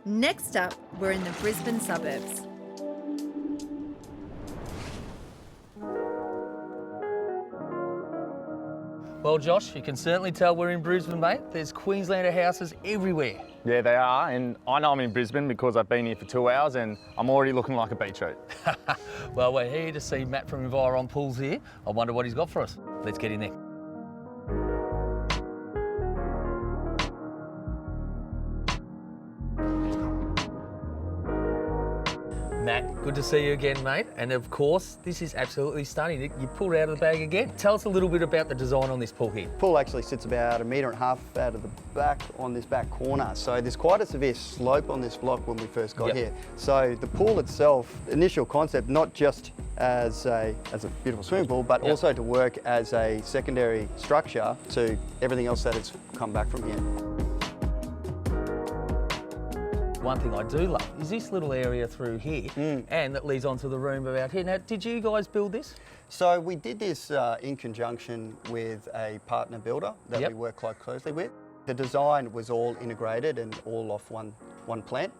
Next up, we're in the Brisbane suburbs. Well, Josh, you can certainly tell we're in Brisbane, mate. There's Queenslander houses everywhere. Yeah, they are, and I know I'm in Brisbane because I've been here for 2 hours and I'm already looking like a beetroot. Well, we're here to see Matt from Environ Pools here. I wonder what he's got for us. Let's get in there. Matt, good to see you again, mate. And of course, this is absolutely stunning. You pulled it out of the bag again. Tell us a little bit about the design on this pool here. Pool actually sits about 1.5 metres out of the back on this back corner. So there's quite a severe slope on this block when we first got here. So the pool itself, initial concept, not just as a beautiful swimming pool, but also to work as a secondary structure to everything else that has come back from here. One thing I do love is this little area through here and that leads onto the room about here. Now, did you guys build this? So we did this in conjunction with a partner builder that we work quite closely with. The design was all integrated and all off one plant.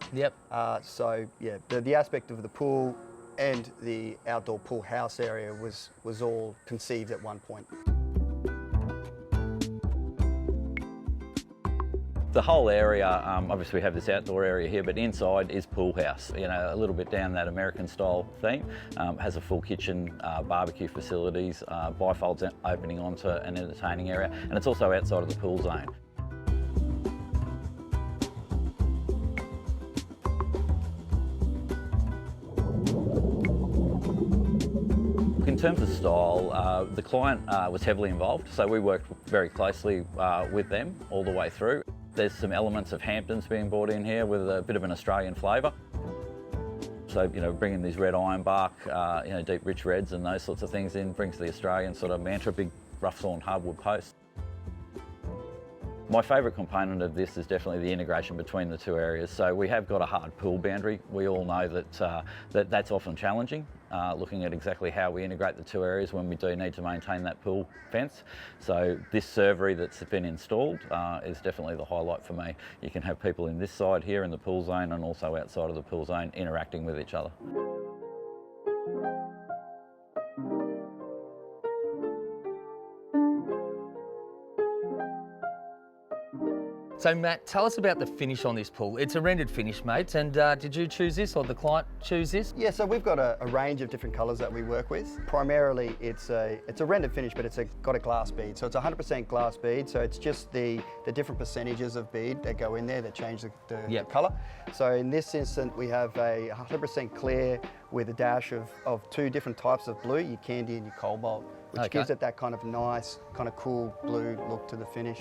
So yeah, the aspect of the pool and the outdoor pool house area was all conceived at one point. The whole area, obviously we have this outdoor area here, but inside is pool house. You know, a little bit down that American style theme. Has a full kitchen, barbecue facilities, bifolds opening onto an entertaining area, and it's also outside of the pool zone. In terms of style, the client was heavily involved, so we worked very closely with them all the way through. There's some elements of Hamptons being brought in here with a bit of an Australian flavour. So, you know, bringing these red ironbark, you know, deep rich reds and those sorts of things in brings the Australian sort of mantra, big rough sawn hardwood posts. My favourite component of this is definitely the integration between the two areas. So we have got a hard pool boundary. We all know that that's often challenging, looking at exactly how we integrate the two areas when we do need to maintain that pool fence. So this servery that's been installed is definitely the highlight for me. You can have people in this side here in the pool zone and also outside of the pool zone interacting with each other. So Matt, tell us about the finish on this pool. It's a rendered finish, mate, and did you choose this or the client choose this? Yeah, so we've got a range of different colours that we work with. Primarily, it's a rendered finish, but it's got a glass bead. So it's 100% glass bead, so it's just the different percentages of bead that go in there that change the colour. So in this instance, we have a 100% clear with a dash of two different types of blue, your candy and your cobalt, which gives it that kind of nice, kind of cool blue look to the finish.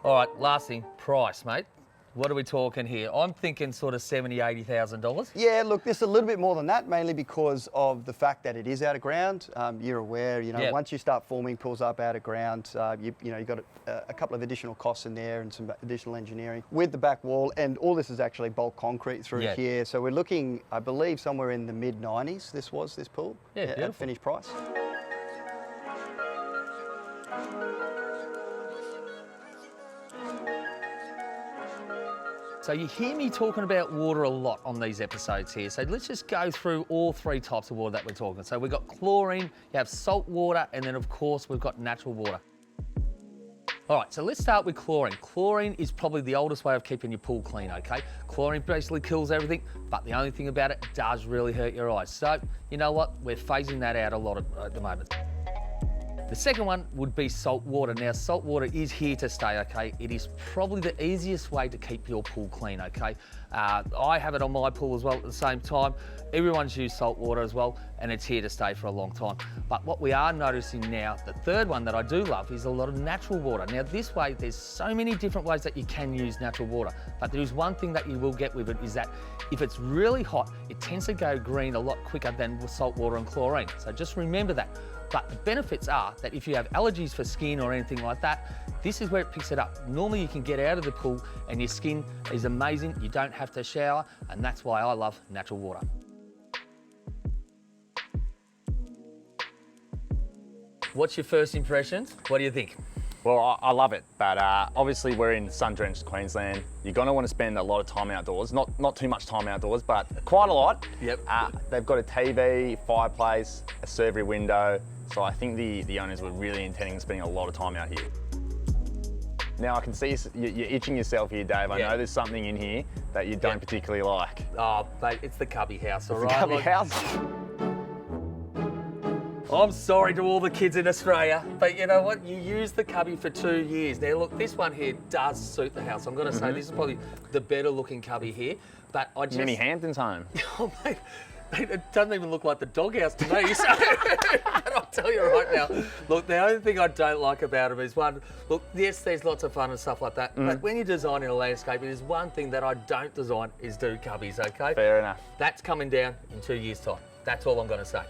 All right, last thing, price, mate. What are we talking here? I'm thinking sort of $70,000, $80,000. Yeah, look, this is a little bit more than that, mainly because of the fact that it is out of ground. You're aware, you know, once you start forming pools up out of ground, you've got a couple of additional costs in there and some additional engineering with the back wall, and all this is actually bulk concrete through here. So we're looking, I believe, somewhere in the mid-90s. This pool. Yeah, beautiful. At finished price. So you hear me talking about water a lot on these episodes here. So let's just go through all three types of water that we're talking. So we've got chlorine, you have salt water, and then of course we've got natural water. All right, so let's start with chlorine. Chlorine is probably the oldest way of keeping your pool clean, okay? Chlorine basically kills everything, but the only thing about it does really hurt your eyes. So you know what? We're phasing that out a lot at the moment. The second one would be salt water. Now, salt water is here to stay, okay? It is probably the easiest way to keep your pool clean, okay? I have it on my pool as well at the same time. Everyone's used salt water as well, and it's here to stay for a long time. But what we are noticing now, the third one that I do love, is a lot of natural water. Now, this way, there's so many different ways that you can use natural water, but there is one thing that you will get with it is that if it's really hot, it tends to go green a lot quicker than with salt water and chlorine. So just remember that. But the benefits are that if you have allergies for skin or anything like that, this is where it picks it up. Normally you can get out of the pool and your skin is amazing. You don't have to shower, and that's why I love natural water. What's your first impressions? What do you think? Well, I love it, but obviously we're in sun-drenched Queensland. You're gonna want to spend a lot of time outdoors. Not too much time outdoors, but quite a lot. Yep. They've got a TV, fireplace, a servery window. So I think the owners were really intending on spending a lot of time out here. Now I can see you're itching yourself here, Dave. I know there's something in here that you don't particularly like. Oh, mate, it's the cubby house, all right? The cubby house? I'm sorry to all the kids in Australia, but you know what? You use the cubby for 2 years. Now look, this one here does suit the house. I'm gonna say this is probably the better looking cubby here, but I just... Mini Hampton's home. Oh, mate, it doesn't even look like the doghouse to me, so but I'll tell you right now, look, the only thing I don't like about them is one, look, yes, there's lots of fun and stuff like that, but when you're designing a landscape, there's one thing that I don't design is do cubbies, okay? Fair enough. That's coming down in 2 years' time. That's all I'm gonna say.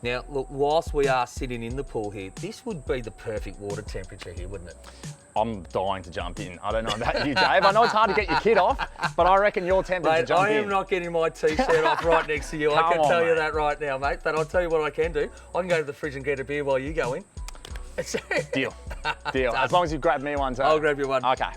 Now, look, whilst we are sitting in the pool here, this would be the perfect water temperature here, wouldn't it? I'm dying to jump in. I don't know about you, Dave. I know it's hard to get your kid off, but I reckon you're tempted to Mate, jump in. I am not getting my t-shirt off right next to you. I can tell you that right now, mate. But I'll tell you what I can do. I can go to the fridge and get a beer while you go in. Deal. Deal. As long as you grab me one too. I'll grab you one. Okay.